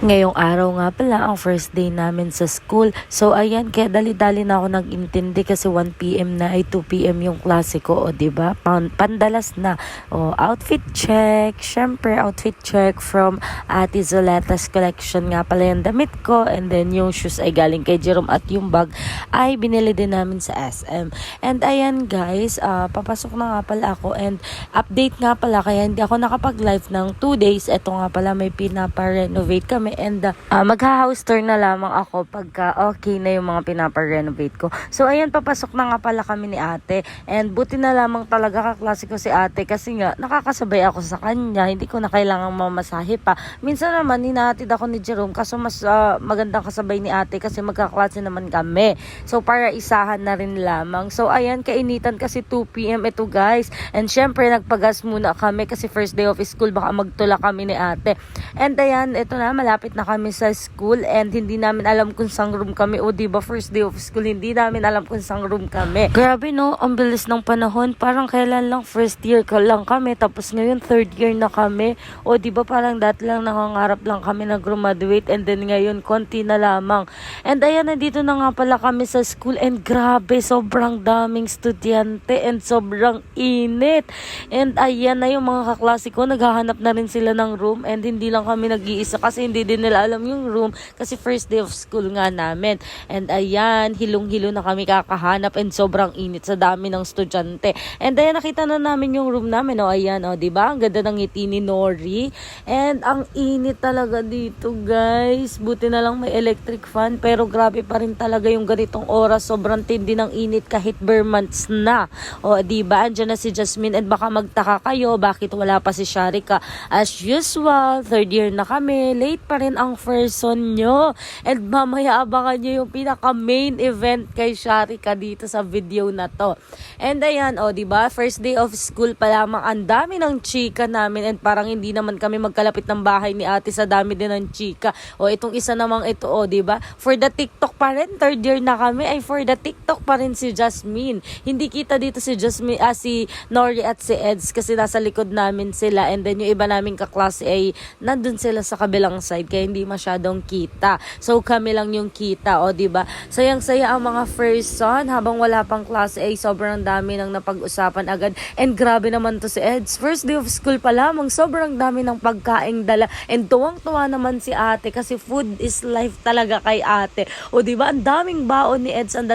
Ngayong araw nga pala ang first day namin sa school. So ayan, kaya dali-dali na ako nag-intindi kasi 1 p.m. na ay 2 p.m. yung klase ko, o diba? Pandalas na. O, outfit check. Syempre, outfit check from Ate Zoletta's collection nga pala yung damit ko. And then yung shoes ay galing kay Jerome at yung bag ay binili din namin sa SM. And ayan guys, papasok na nga pala ako and update nga pala kaya hindi ako nakapag-live ng 2 days. Ito nga pala may pinapa-renovate kami. And magha-house tour na lamang ako pagka okay na yung mga pinapa-renovate ko. So ayan, papasok na nga pala kami ni ate. And buti na lamang talaga kaklase ko si ate kasi nga nakakasabay ako sa kanya. Hindi ko na kailangang mamasahe pa. Minsan naman hinahatid ako ni Jerome kaso mas magandang kasabay ni ate kasi magkaklase naman kami. So para isahan na rin lamang. So ayan, kainitan kasi 2 p.m. ito guys. And syempre nagpagas muna kami kasi first day of school, baka magtula kami ni ate. And ayan, ito na, malapit na kami sa school and hindi namin alam kung saan room kami. O diba, first day of school, hindi namin alam kung saan room kami. Grabe no, ang bilis ng panahon. Parang kailan lang first year ka lang kami, tapos ngayon third year na kami. O diba, parang dati lang nangangarap lang kami na graduate and then ngayon konti na lamang. And ayan, nandito na nga pala kami sa school and grabe, sobrang daming estudyante and sobrang init. And ayan na yung mga kaklase ko, naghahanap na rin sila ng room and hindi lang kami nag-iisa kasi hindi din nila alam yung room kasi first day of school nga namin. And ayan, hilong-hilo na kami kakahanap and sobrang init sa dami ng estudyante. And ayan, nakita na namin yung room namin. O ayan, o diba? Ang ganda ng ngiti ni Nori. And ang init talaga dito guys. Buti na lang may electric fan pero grabe pa rin talaga yung ganitong oras. Sobrang tindi ng init kahit bare months na. O diba? Andiyan na si Jasmine and baka magtaka kayo bakit wala pa si Sharika. As usual, third year na kami. Late pa rin ang person nyo. And mamaya abangan nyo yung pinaka main event kay Sharika dito sa video na to. And ayan, o diba? First day of school pa lamang. Ang dami ng chika namin and parang hindi naman kami magkalapit ng bahay ni ate sa dami din ng chika. O itong isa namang ito, o diba? For the TikTok pa rin, third year na kami ay for the TikTok pa rin si Jasmine. Hindi kita dito si Jasmine, si Nori at si Eds kasi nasa likod namin sila and then yung iba naming kaklase ay nandun sila sa kabilang side kaya hindi masyadong kita. So kami lang yung kita, o diba? Sayang-saya ang mga first son habang wala pang klase ay sobrang dami nang napag-usapan agad. And grabe naman to si Eds. First day of school pa lamang, sobrang dami ng pagkaing dala. And tuwang-tuwa naman si ate kasi food is life talaga kay ate. O diba? Ang daming baon ni Eds, ang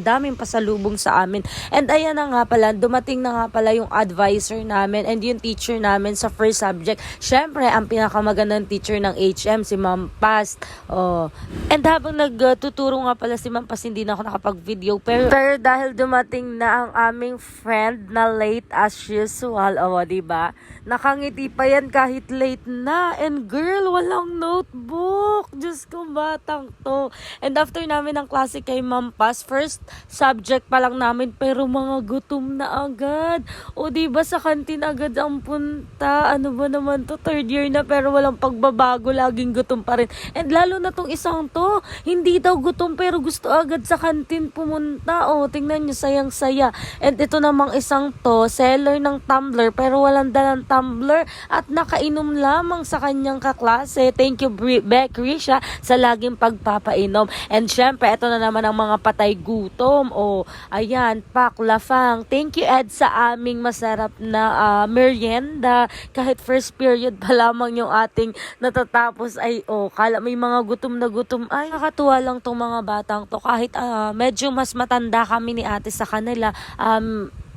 daming pasalubong sa amin. And ayan na nga pala, dumating na nga pala yung advisor namin and yung teacher namin sa first subject. Syempre, ang pinakamagandang teacher ng HM, si Ma'am Paz. Oh. And habang nagtuturo nga pala si Ma'am Paz, hindi na ako nakapag-video. Pero dahil dumating na ang aming friend na late as usual, o diba? Nakangiti pa yan kahit late na. And girl, walang notebook. Diyos ko, batang to. And after namin ang klase kay Ma'am Paz, first subject pa lang namin, pero mga gutom na agad. O diba, sa kantin agad ang punta. Ano ba naman to? Third year na pero walang pagbabago. Laging gutom pa rin. And lalo na tong isang to, hindi daw gutom pero gusto agad sa kantin pumunta. O, tingnan nyo, sayang-saya. And ito namang isang to, seller ng tumbler pero walang dalang tumbler at nakainom lamang sa kanyang kaklase. Thank you, Beck Risha, sa laging pagpapainom. And syempre, ito na naman ang mga patay gutom. O, ayan, Pak Lafang. Thank you, Ed, sa aming masarap na merienda. Kahit first period pa lamang yung ating natatapos ay, kala may mga gutom na gutom. Ay, nakatuwa lang tong mga batang to. Kahit medyo mas matanda kami ni ate sa kanila,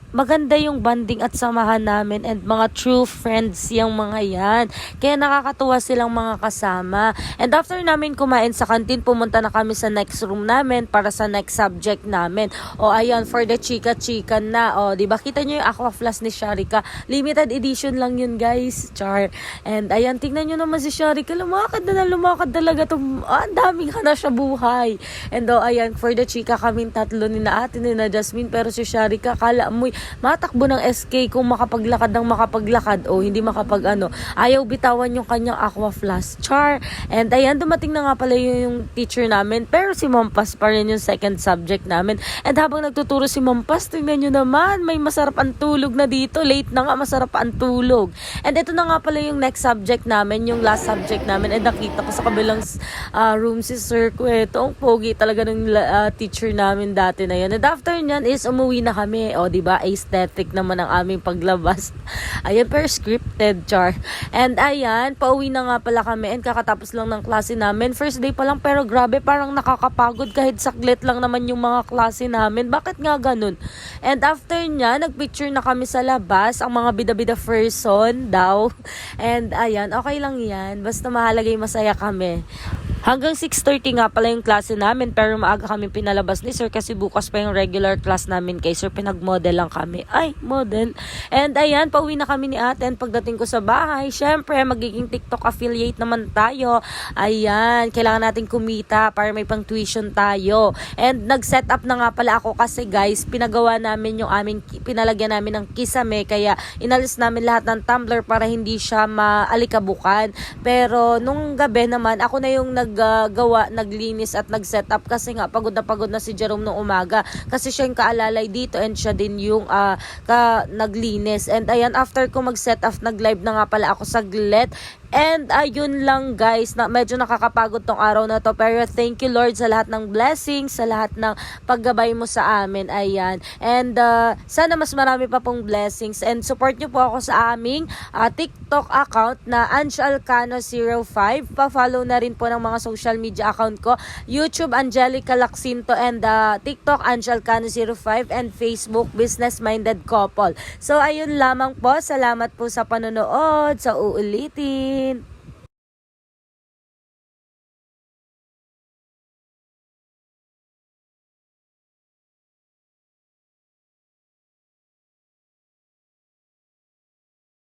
maganda yung bonding at samahan namin and mga true friends yung mga yan. Kaya nakakatuwa silang mga kasama. And after namin kumain sa kantin, pumunta na kami sa next room namin para sa next subject namin. O ayan, for the chika-chika na. O, diba? Kita nyo yung aqua flask ni Sharika. Limited edition lang yun, guys. Char. And ayan, tingnan nyo naman si Sharika. Lumakad talaga. Ang daming ka na siya buhay. And ayan, for the chika kaming tatlo ni na ate, ni na Jasmine. Pero si Sharika, kala mo'y matakbo ng SK kung makapaglakad ng makapaglakad o hindi ayaw bitawan yung kanyang aqua flask. Char. And ayan, dumating na nga pala yung teacher namin, pero si Ma'am Paz pa rin yung second subject namin. And habang nagtuturo si Ma'am Paz, tingnan nyo naman, may masarap ang tulog na dito. Late na nga, masarap ang tulog. And ito na nga pala yung next subject namin, yung last subject namin. And nakita ko sa kabilang room si Sir Cueto. Ang pogi talaga ng teacher namin dati na yun. And after nyan is umuwi na kami. O, diba? Aesthetic naman ang aming paglabas. Ayan, pero scripted, char. And ayan, pauwi na nga pala kami. And kakatapos lang ng klase namin. First day pa lang, pero grabe, parang nakakapagod kahit saklit lang naman yung mga klase namin. Bakit nga ganun? And after nya, nagpicture na kami sa labas. Ang mga bida-bida person daw. And ayan, okay lang yan. Basta mahalaga yung masaya kami. Hanggang 6:30 nga pala yung klase namin, pero maaga kami pinalabas ni Sir kasi bukas pa yung regular class namin kay Sir. Pinag-model lang kami. Ay, model. And ayan, pauwi na kami ni ate. And pagdating ko sa bahay, syempre, magiging TikTok affiliate naman tayo. Ayan, kailangan natin kumita para may pang tuition tayo. And nag-set up na nga pala ako kasi guys, pinalagyan namin ng kisame, kaya inalis namin lahat ng tumbler para hindi siya maalikabukan. Pero nung gabi naman, ako na yung naglinis at nag-set up kasi nga pagod na si Jerome nung umaga kasi siya yung kaalalay dito and siya din yung naglinis. And ayan, after ko mag-set up, nag-live na nga pala ako saglit. And ayun lang guys, medyo nakakapagod tong araw na to, pero thank you Lord sa lahat ng blessings, sa lahat ng paggabay mo sa amin. Ayan. And sana mas marami pa pong blessings, and support nyo po ako sa aming TikTok account na AngeAlcano05. Pa-follow na rin po ng mga social media account ko, YouTube Angelica Lacsinto, and TikTok AngeAlcano05, and Facebook Business Minded Couple. So ayun lamang po, salamat po sa panonood, sa uulitin.